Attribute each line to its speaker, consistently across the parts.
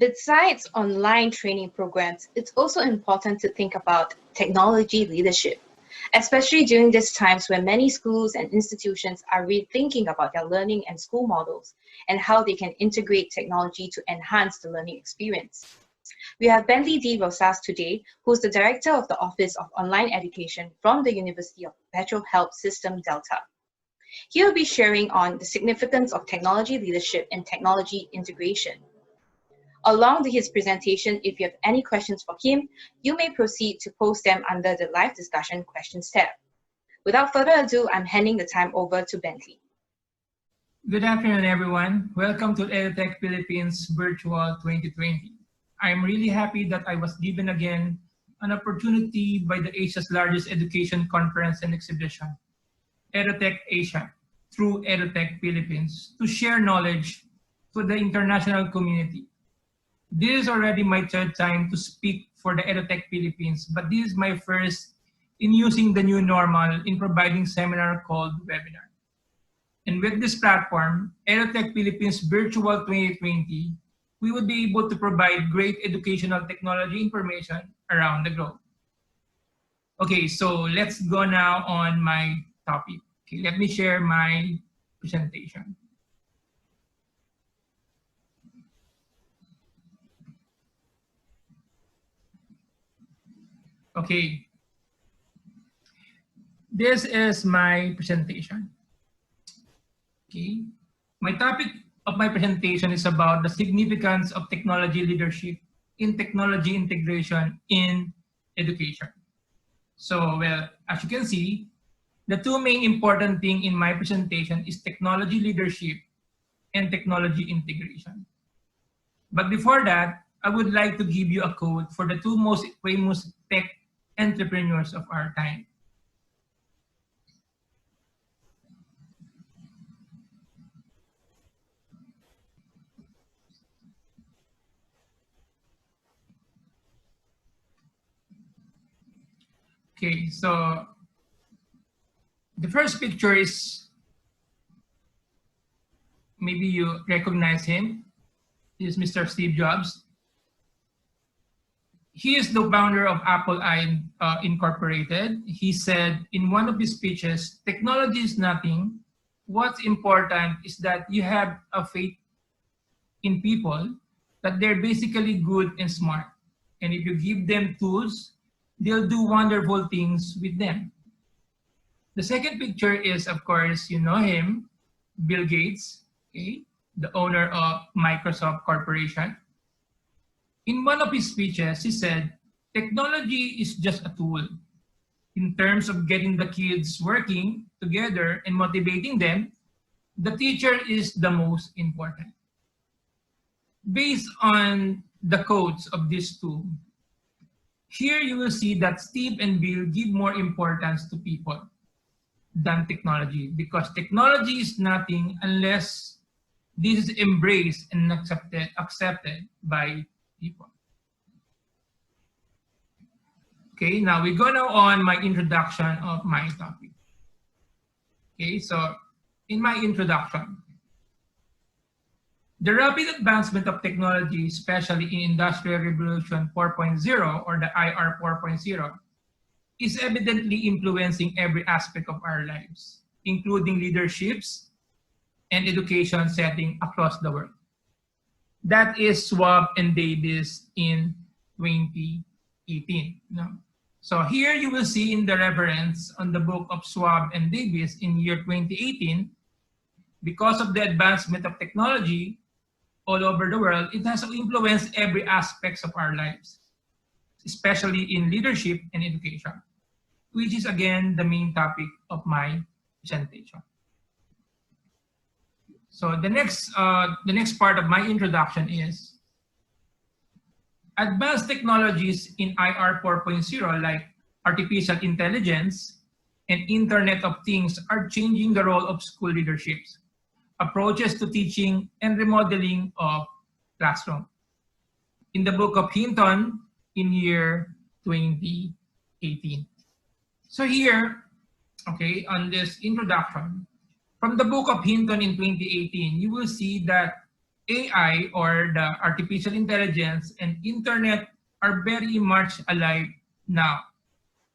Speaker 1: Besides online training programs, it's also important to think about technology leadership, especially during these times when many schools and institutions are rethinking about their learning and school models and how they can integrate technology to enhance the learning experience. We have Bentley D. Rosas today, who is the Director of the Office of Online Education from the University of Perpetual Health System Delta. He will be sharing on the significance of technology leadership and technology integration. Along with his presentation, if you have any questions for him, you may proceed to post them under the live discussion questions tab. Without further ado, I'm handing the time over to Bentley.
Speaker 2: Good afternoon, everyone. Welcome to EduTECH Philippines Virtual 2020. I'm really happy that I was given again an opportunity by the Asia's largest education conference and exhibition, EduTECH Asia, through EduTECH Philippines, to share knowledge to the international community. This is already my third time to speak for the EduTECH Philippines, but this is my first in using the new normal in providing seminar called webinar. And with this platform, EduTECH Philippines Virtual 2020, we would be able to provide great educational technology information around the globe. Okay, so let's go now on my topic. Okay, let me share my presentation. Okay, this is my presentation. Okay, my topic of my presentation is about the significance of technology leadership in technology integration in education. So, well, as you can see, the two main important things in my presentation is technology leadership and technology integration. But before that, I would like to give you a quote for the two most famous tech entrepreneurs of our time. Okay, so the first picture is, maybe you recognize him. He is Mr. Steve Jobs. He is the founder of Apple Incorporated. He said in one of his speeches, technology is nothing. What's important is that you have a faith in people, that they're basically good and smart. And if you give them tools, they'll do wonderful things with them. The second picture is, of course, you know him, Bill Gates, okay, the owner of Microsoft Corporation. In one of his speeches, he said, technology is just a tool. In terms of getting the kids working together and motivating them, the teacher is the most important. Based on the quotes of these two, here you will see that Steve and Bill give more importance to people than technology, because technology is nothing unless this is embraced and accepted by people. Okay, now we go now on my introduction of my topic. Okay, so in my introduction, the rapid advancement of technology, especially in Industrial Revolution 4.0 or the IR 4.0, is evidently influencing every aspect of our lives, including leaderships and education setting across the world. That is Schwab and Davis in 2018. No? So here you will see in the reference on the book of Schwab and Davis in year 2018, because of the advancement of technology all over the world, it has influenced every aspect of our lives, especially in leadership and education, which is again the main topic of my presentation. So the next part of my introduction is advanced technologies in IR 4.0 like artificial intelligence and Internet of Things are changing the role of school leaderships, approaches to teaching and remodeling of classroom. In the book of Hinton in year 2018. So here, okay, on this introduction, from the book of Hinton in 2018, you will see that AI, or the artificial intelligence, and internet are very much alive now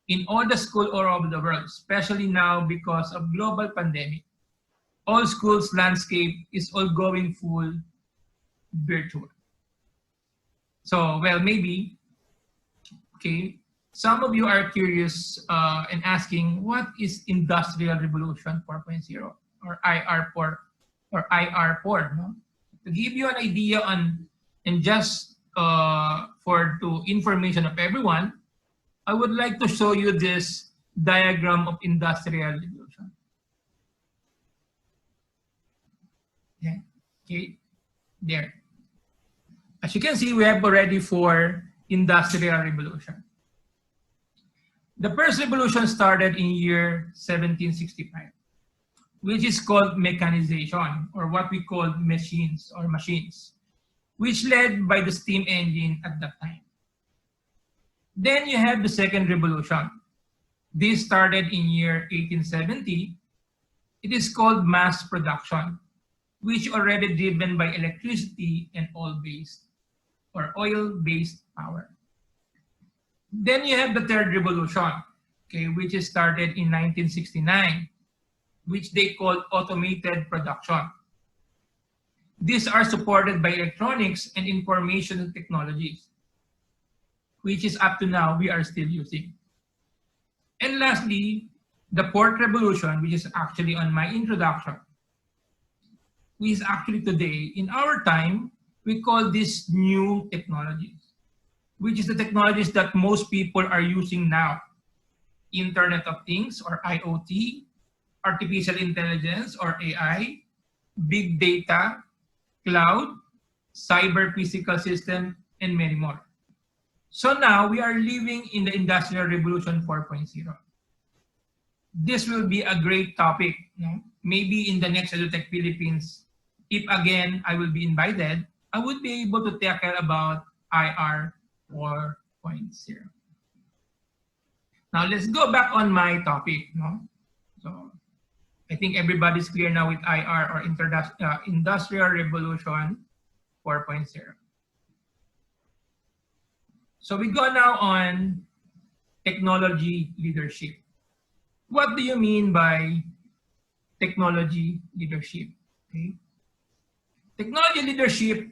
Speaker 2: in all the school all over the world, especially now because of global pandemic. All schools landscape is all going full virtual. So, well, maybe, okay, some of you are curious and asking, what is Industrial Revolution 4.0 or IR4 or IR4? No? To give you an idea on, and just for the information of everyone, I would like to show you this diagram of Industrial Revolution. Yeah. Okay, there. As you can see, we have already 4 Industrial Revolution. The first revolution started in year 1765, which is called mechanization, or what we call machines, which led by the steam engine at that time. Then you have the second revolution. This started in year 1870. It is called mass production, which already driven by electricity and oil-based power. Then you have the third revolution, okay, which is started in 1969, which they call automated production. These are supported by electronics and information technologies, which is up to now we are still using. And lastly, the fourth revolution, which is actually on my introduction, which is actually today, in our time, we call this new technologies, which is the technologies that most people are using now. Internet of Things, or IoT, artificial intelligence, or AI, big data, cloud, cyber physical system, and many more. So now we are living in the Industrial Revolution 4.0. This will be a great topic. No? Maybe in the next EduTech Philippines, if again I will be invited, I would be able to tackle about IR 4.0. Now let's go back on my topic. No? So I think everybody's clear now with IR, or Industrial Revolution 4.0. So we go now on technology leadership. What do you mean by technology leadership? Okay. Technology leadership,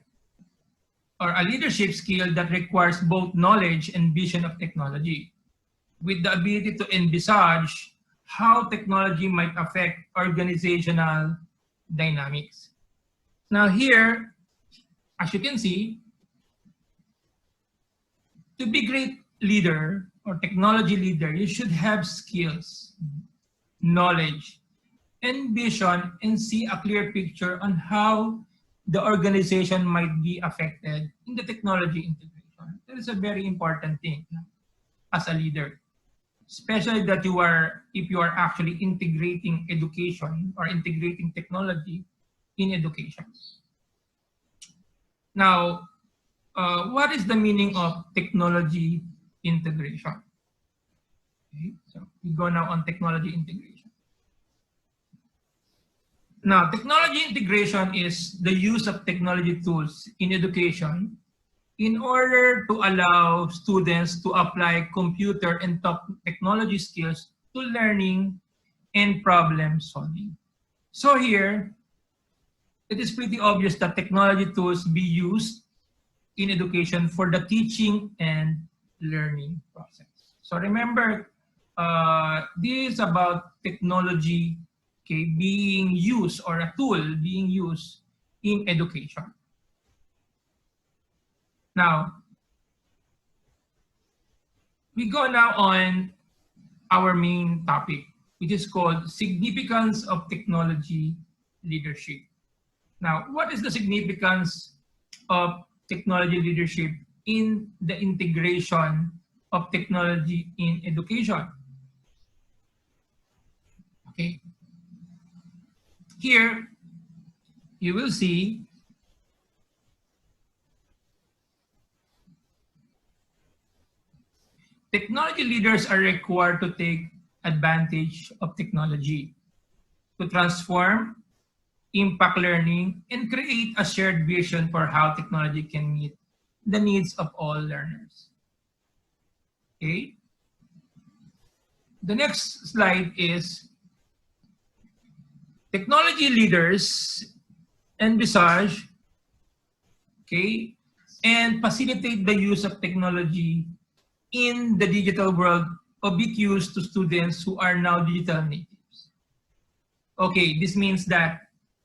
Speaker 2: or a leadership skill that requires both knowledge and vision of technology, with the ability to envisage how technology might affect organizational dynamics. Now here, as you can see, to be great leader or technology leader, you should have skills, knowledge, and vision, and see a clear picture on how the organization might be affected in the technology integration. That is a very important thing as a leader, especially that if you are actually integrating education or integrating technology in education. Now, what is the meaning of technology integration? Okay, so we go now on technology integration. Now, technology integration is the use of technology tools in education in order to allow students to apply computer and technology skills to learning and problem solving. So here, it is pretty obvious that technology tools be used in education for the teaching and learning process. So remember, this is about technology, okay, being used, or a tool being used in education. Now, we go now on our main topic, which is called significance of technology leadership. Now, what is the significance of technology leadership in the integration of technology in education? Okay. Here, you will see technology leaders are required to take advantage of technology to transform, impact learning, and create a shared vision for how technology can meet the needs of all learners. Okay. The next slide is technology leaders envisage, okay, and facilitate the use of technology in the digital world ubiquitous to students who are now digital natives. Okay, this means that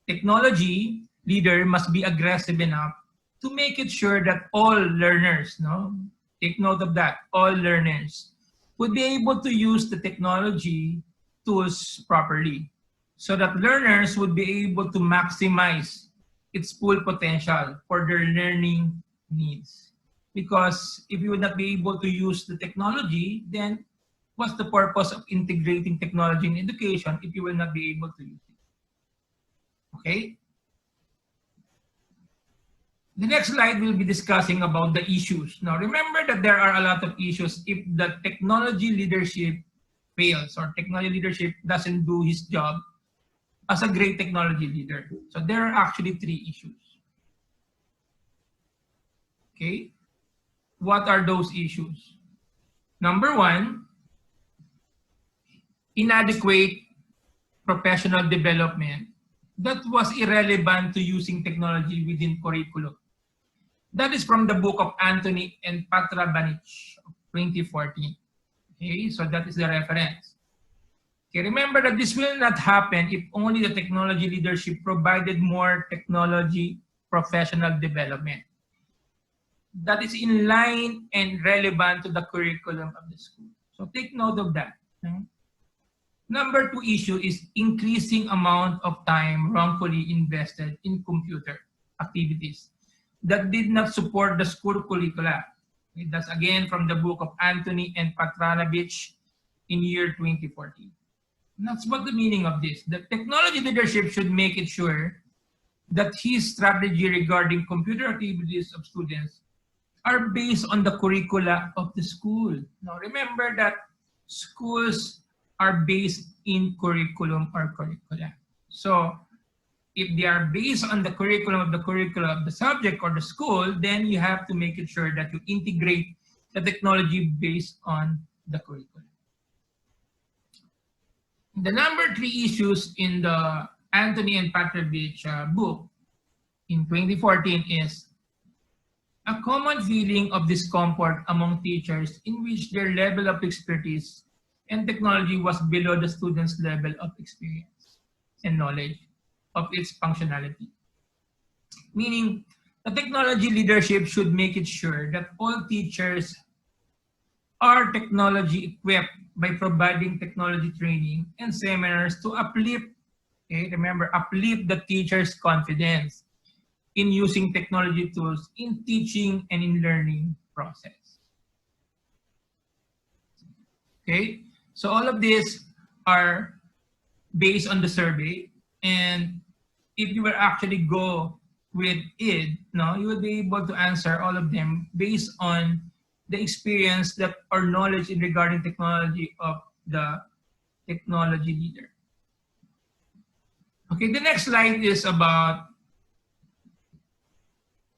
Speaker 2: technology leader must be aggressive enough to make it sure that all learners, no, take note of that, all learners would be able to use the technology tools properly so that learners would be able to maximize its full potential for their learning needs. Because if you would not be able to use the technology, then what's the purpose of integrating technology in education if you will not be able to use it? Okay? The next slide will be discussing about the issues. Now remember that there are a lot of issues if the technology leadership fails or technology leadership doesn't do his job as a great technology leader. So there are actually 3 issues. Okay? What are those issues? Number 1, inadequate professional development that was irrelevant to using technology within curriculum. That is from the book of Anthony and Patra Banich of 2014. Okay, so that is the reference. Okay, remember that this will not happen if only the technology leadership provided more technology professional development that is in line and relevant to the curriculum of the school. So take note of that. Okay? Number 2 issue is increasing amount of time wrongfully invested in computer activities that did not support the school curricula. Okay, that's again from the book of Anthony and Patranovich in year 2014. And that's what the meaning of this. The technology leadership should make it sure that his strategy regarding computer activities of students are based on the curricula of the school. Now remember that schools are based in curriculum or curricula. So if they are based on the curriculum of the subject or the school, then you have to make it sure that you integrate the technology based on the curriculum. The number 3 issues in the Anthony and Petrovich book in 2014 is a common feeling of discomfort among teachers in which their level of expertise and technology was below the students' level of experience and knowledge of its functionality. Meaning, the technology leadership should make it sure that all teachers are technology equipped by providing technology training and seminars to uplift, okay, remember, uplift the teacher's confidence in using technology tools in teaching and in learning process. Okay, so all of these are based on the survey, and if you will actually go with it, no, you will be able to answer all of them based on the experience that or knowledge in regarding technology of the technology leader. Okay, the next slide is about,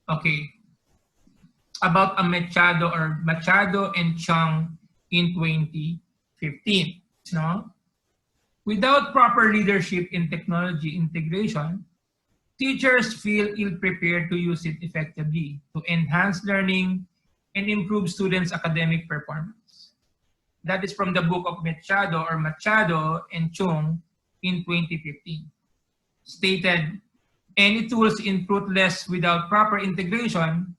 Speaker 2: okay, about a Machado and Chung in 2015. No? Without proper leadership in technology integration, teachers feel ill-prepared to use it effectively to enhance learning and improve students' academic performance. That is from the book of Machado and Chung in 2015. Stated, any tools in fruitless without proper integration,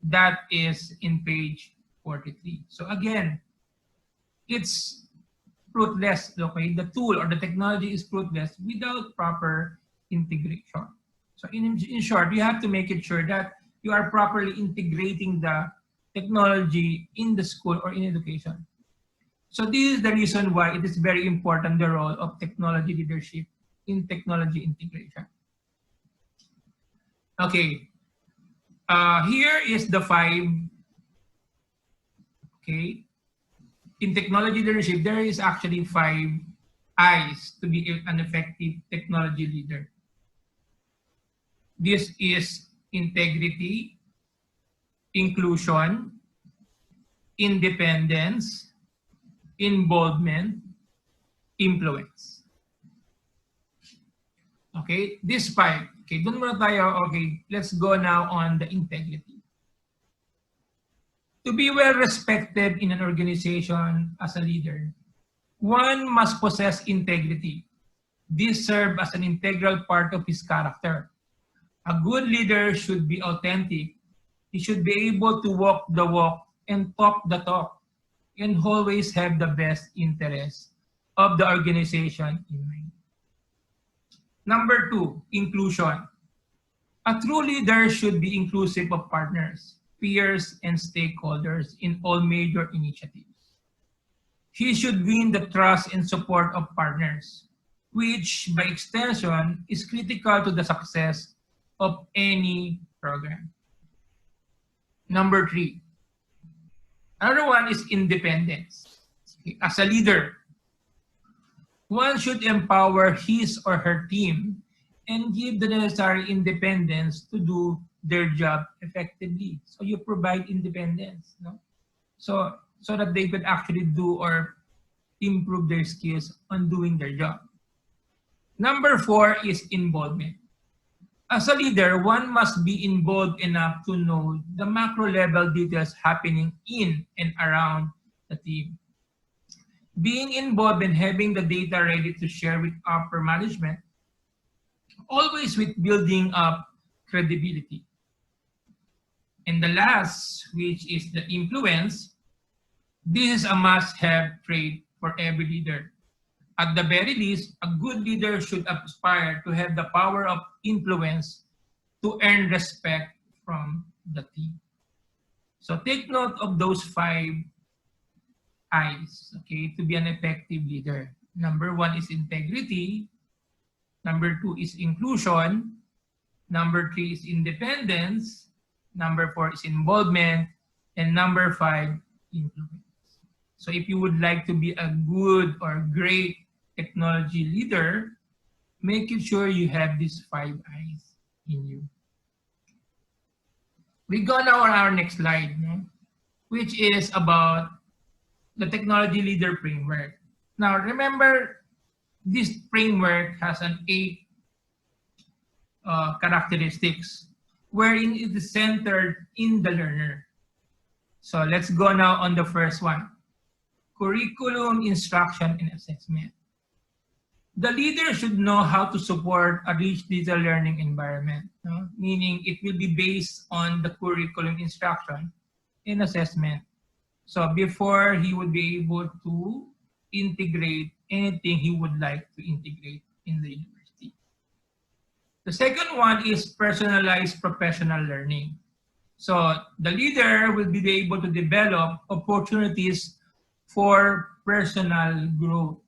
Speaker 2: that is in page 43. So again, it's fruitless, okay? The tool or the technology is fruitless without proper integration. So in short, you have to make it sure that you are properly integrating the technology in the school or in education. So this is the reason why it is very important, the role of technology leadership in technology integration. Okay, here is the 5, okay, in technology leadership, there is actually 5 I's to be an effective technology leader. This is integrity, inclusion, independence, involvement, influence. Okay, this five. Okay, dun muna tayo. Okay, let's go now on the integrity. To be well respected in an organization as a leader, one must possess integrity. This serves as an integral part of his character. A good leader should be authentic. He should be able to walk the walk and talk the talk, and always have the best interest of the organization in mind. Number two, inclusion. A true leader should be inclusive of partners, peers, and stakeholders in all major initiatives. He should win the trust and support of partners, which by extension is critical to the success of any program. Number three, another one is independence. As a leader, one should empower his or her team and give the necessary independence to do their job effectively. So you provide independence, no? So that they could actually do or improve their skills on doing their job. Number four is involvement. As a leader, one must be involved enough to know the macro level details happening in and around the team. Being involved and having the data ready to share with upper management, always with building up credibility. And the last, which is the influence, this is a must-have trait for every leader. At the very least, a good leader should aspire to have the power of influence to earn respect from the team. So take note of those five I's, okay, to be an effective leader. Number one is integrity. Number two is inclusion. Number three is independence. Number four is involvement. And number five, influence. So if you would like to be a good or great technology leader, make it sure you have these five I's in you. We go now on our next slide, no? Which is about the technology leader framework. Now remember, this framework has an 8 characteristics wherein it is centered in the learner. So let's go now on the first one. Curriculum, instruction, and assessment. The leader should know how to support a rich digital learning environment, no? Meaning it will be based on the curriculum, instruction, and assessment. So before he would be able to integrate anything he would like to integrate in the university. The second one is personalized professional learning. So the leader will be able to develop opportunities for personal growth,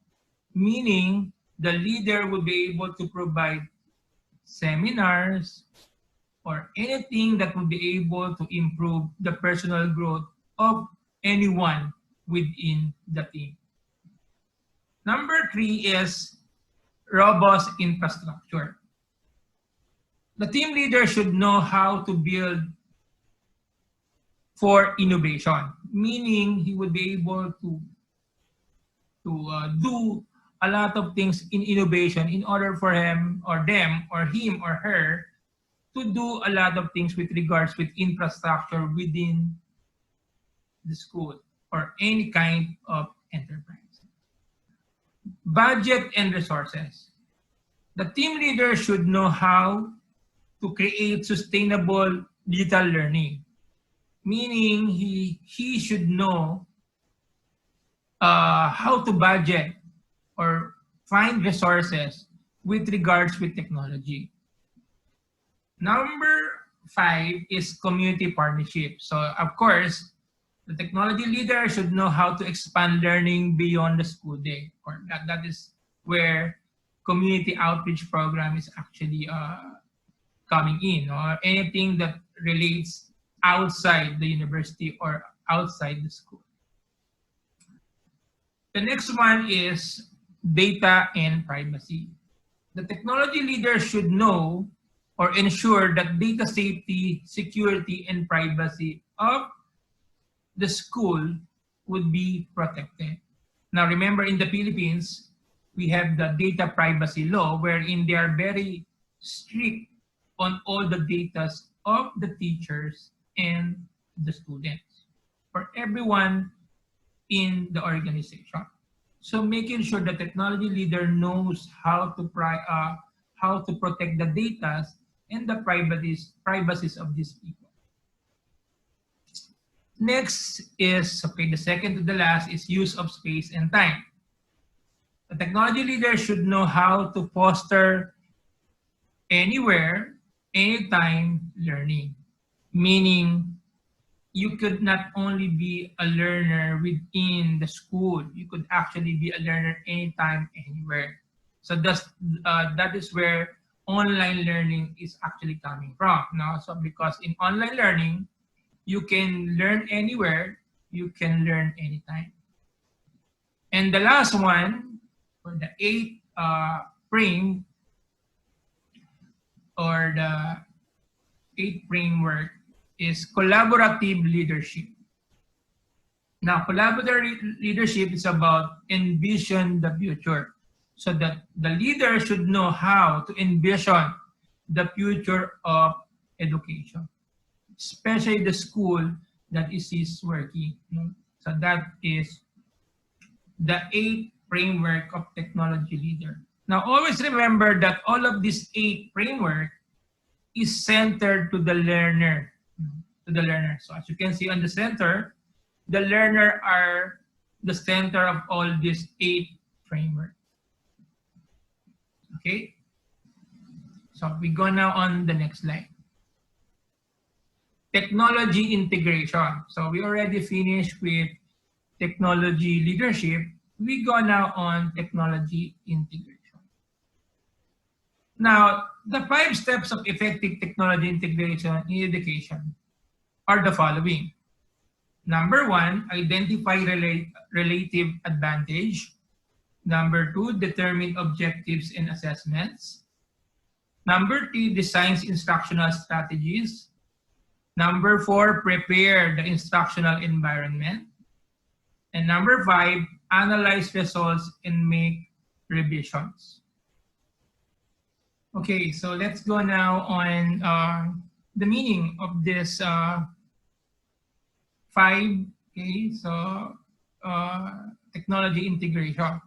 Speaker 2: meaning the leader will be able to provide seminars or anything that will be able to improve the personal growth of anyone within the team. Number three is robust infrastructure. The team leader should know how to build for innovation, meaning he would be able to do a lot of things in innovation in order for him or them or him or her to do a lot of things with regards with infrastructure within the school or any kind of enterprise. Budget and resources. The team leader should know how to create sustainable digital learning, meaning he should know how to budget or find resources with regards with technology. Number five is community partnership. So of course, the technology leader should know how to expand learning beyond the school day, or that is where community outreach program is actually coming in, or anything that relates outside the university or outside the school. The next one is data and privacy. The technology leader should know or ensure that data safety, security, and privacy of the school would be protected. Now, remember, in the Philippines, we have the data privacy law wherein they are very strict on all the data of the teachers and the students for everyone in the organization. So making sure the technology leader knows how to protect the data and the privacies of these people. Next is, okay, the second to the last is use of space and time. The technology leader should know how to foster anywhere, anytime learning, meaning you could not only be a learner within the school, you could actually be a learner anytime, anywhere. So that is where online learning is actually coming from. Now, so because in online learning, you can learn anywhere, you can learn anytime. And the last one, or the eighth frame, or the eighth framework, is collaborative leadership. Now, collaborative leadership is about envision the future. So that the leader should know how to envision the future of education, especially the school that is working. So that is the eighth framework of technology leader. Now, always remember that all of these eight framework is centered to the learner. So as you can see on the center, the learner are the center of all these eight framework. Okay, so we go now on the next slide. Technology integration. So we already finished with technology leadership. We go now on technology integration. Now, the 5 steps of effective technology integration in education are the following. Number 1, identify relative advantage. Number 2, determine objectives and assessments. Number 3, designs instructional strategies. Number 4, prepare the instructional environment. And number 5, analyze results and make revisions. Okay, so let's go now on the meaning of this 5. Okay, so technology integration.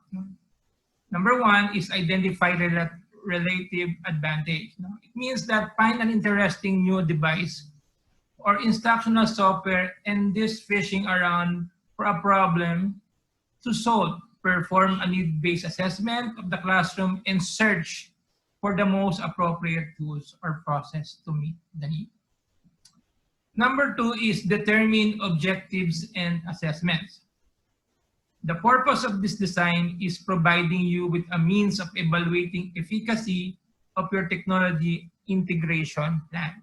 Speaker 2: Number 1 is identify relative advantage. It means that find an interesting new device or instructional software and this fishing around for a problem to solve. Perform a need-based assessment of the classroom and search for the most appropriate tools or process to meet the need. Number 2 is determine objectives and assessments. The purpose of this design is providing you with a means of evaluating efficacy of your technology integration plan.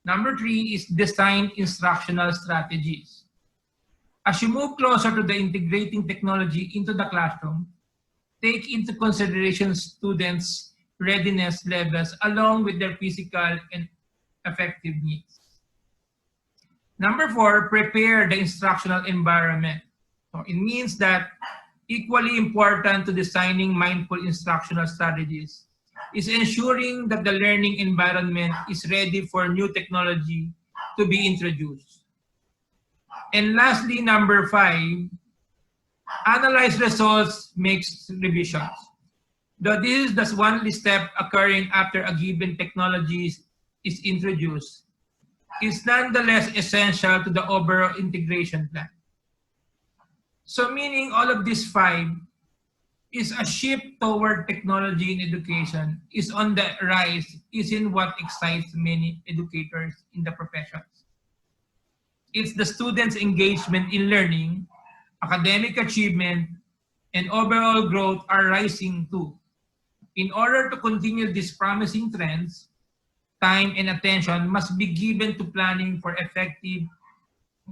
Speaker 2: Number 3 is design instructional strategies. As you move closer to the integrating technology into the classroom, take into consideration students' readiness levels along with their physical and affective needs. Number 4, prepare the instructional environment. So it means that equally important to designing mindful instructional strategies is ensuring that the learning environment is ready for new technology to be introduced. And lastly, number 5, analyze results, makes revisions. Though this is the one step occurring after a given technology is introduced, is nonetheless essential to the overall integration plan. So meaning all of these 5 is a shift toward technology in education is on the rise, is in what excites many educators in the professions. It's the students' engagement in learning, academic achievement, and overall growth are rising too. In order to continue these promising trends, time and attention must be given to planning for effective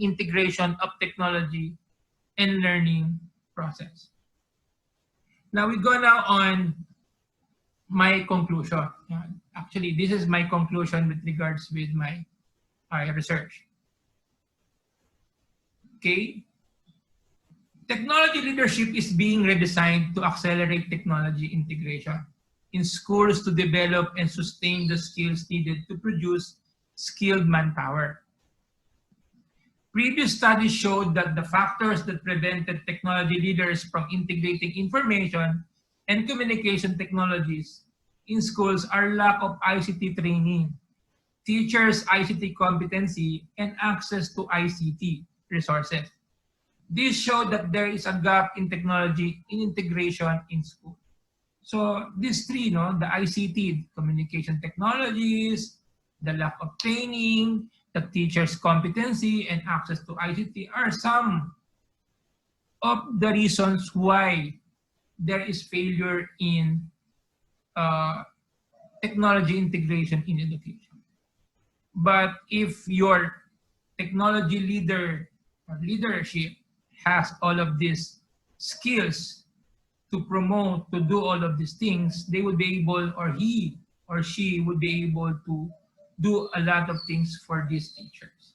Speaker 2: integration of technology and learning process. Now we go now on my conclusion. Actually, this is my conclusion with regards with my research. Okay. Technology leadership is being redesigned to accelerate technology integration in schools to develop and sustain the skills needed to produce skilled manpower. Previous studies showed that the factors that prevented technology leaders from integrating information and communication technologies in schools are lack of ICT training, teachers' ICT competency, and access to ICT resources. This showed that there is a gap in technology in integration in school. So these three, the ICT, communication technologies, the lack of training, the teacher's competency, and access to ICT are some of the reasons why there is failure in technology integration in education. But if your technology leader or leadership has all of these skills to promote, to do all of these things, they would be able, or he or she would be able to do a lot of things for these teachers.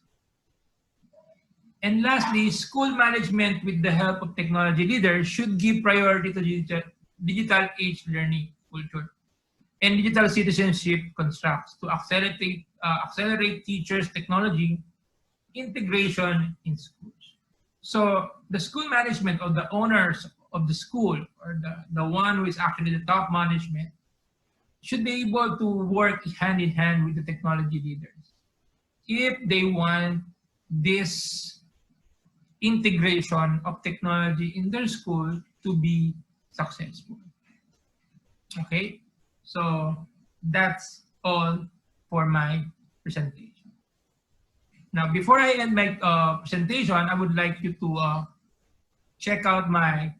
Speaker 2: And lastly, school management with the help of technology leaders should give priority to digital age learning culture and digital citizenship constructs to accelerate teachers' technology integration in schools. So the school management or the owners of the school or the one who is actually the top management should be able to work hand in hand with the technology leaders if they want this integration of technology in their school to be successful. Okay, so that's all for my presentation. Now, before I end my presentation, I would like you to check out I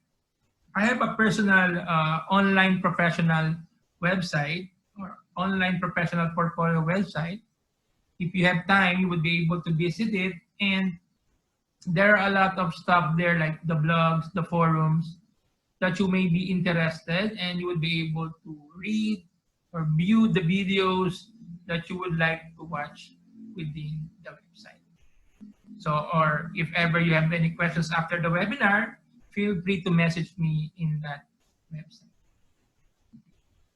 Speaker 2: have a personal online professional website or online professional portfolio website. If you have time, you would be able to visit it. And there are a lot of stuff there like the blogs, the forums that you may be interested and you would be able to read or view the videos that you would like to watch within the website. So, or if ever you have any questions after the webinar, feel free to message me in that website.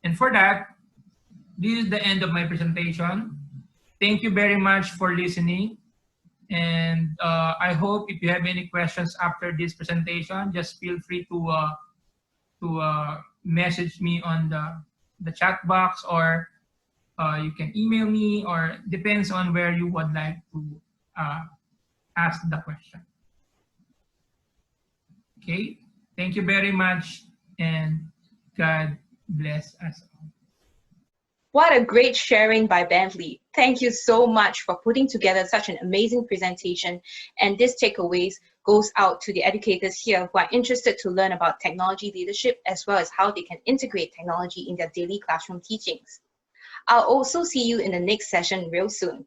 Speaker 2: And for that, this is the end of my presentation. Thank you very much for listening. And I hope if you have any questions after this presentation, just feel free to message me on the chat box, or you can email me, or depends on where you would like to ask the question. Okay, thank you very much, and God bless us all.
Speaker 1: What a great sharing by Bentley. Thank you so much for putting together such an amazing presentation. And this takeaways goes out to the educators here who are interested to learn about technology leadership as well as how they can integrate technology in their daily classroom teachings. I'll also see you in the next session real soon.